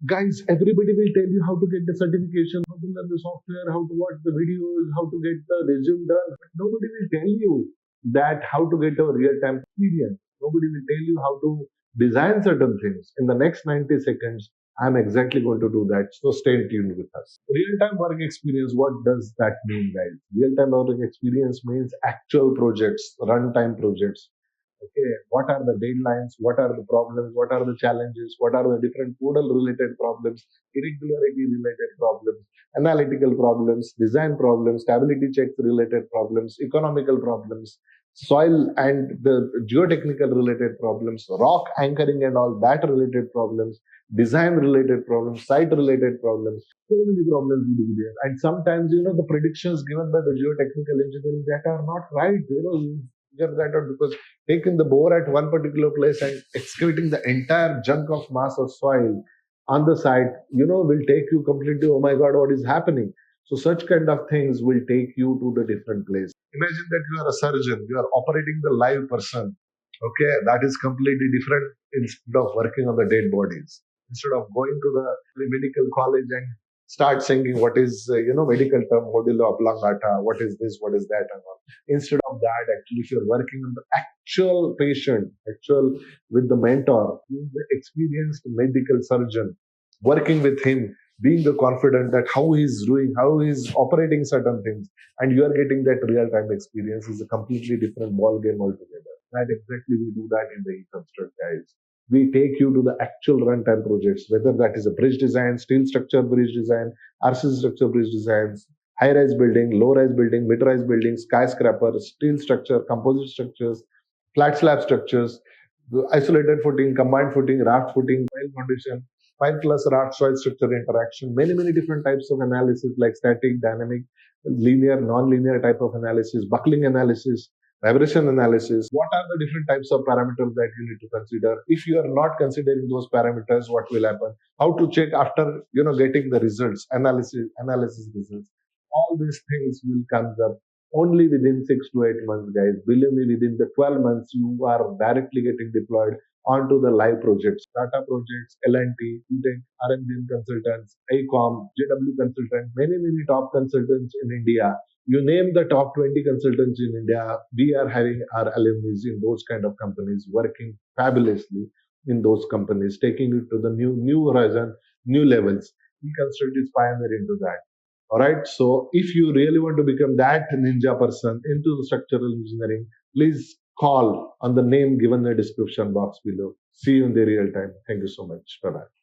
Guys, everybody will tell you how to get the certification, how to learn the software, how to watch the videos, how to get the resume done. But nobody will tell you that how to get a real-time experience. Nobody will tell you how to design certain things. In the next 90 seconds, I'm exactly going to do that. So stay tuned with us. Real-time work experience, what does that mean, guys? Real-time work experience means actual projects, runtime projects. Okay, what are the deadlines? What are the problems? What are the challenges? What are the different modal related problems, irregularity related problems, analytical problems, design problems, stability checks related problems, economical problems, soil and the geotechnical related problems, rock anchoring and all that related problems, design related problems, site related problems. So many problems will be there. And sometimes, the predictions given by the geotechnical engineering that are not right. You figure that out because taking the bore at one particular place and excavating the entire chunk of mass of soil on the site, will take you completely, oh my God, what is happening? So such kind of things will take you to the different place. Imagine that you are a surgeon, you are operating the live person. Okay, that is completely different instead of working on the dead bodies. Instead of going to the medical college and start singing what is, medical term, modulo oblongata, what is this, what is that, and all. Instead of that, actually, if you're working on the actual patient, actual with the mentor, the experienced medical surgeon, working with him, being the confident that how he's doing, how he's operating certain things, and you are getting that real-time experience is a completely different ball game altogether. That exactly we do that in the Econstruct, guys. We take you to the actual runtime projects, whether that is a bridge design, steel structure bridge design, RC structure bridge designs, high-rise building, low-rise building, mid-rise building, skyscraper, steel structure, composite structures, flat slab structures, isolated footing, combined footing, raft footing, pile foundation, pile plus raft soil structure interaction, many different types of analysis like static, dynamic, linear, non-linear type of analysis, buckling analysis, vibration analysis. What are the different types of parameters that you need to consider? If you are not considering those parameters, what will happen? How to check after getting the results, analysis results. All these things will come up only within 6 to 8 months, guys. Believe me, within the 12 months, you are directly getting deployed onto the live projects, Tata projects, L&T, Tech, RMGM consultants, ICOM, JW consultants, many top consultants in India. You name the top 20 consultants in India, we are having our alumni in those kind of companies working fabulously in those companies, taking it to the new horizon, new levels. Econstruct is pioneer into that. All right. So if you really want to become that ninja person into the structural engineering, please call on the name given in the description box below. See you in the real time. Thank you so much. Bye bye.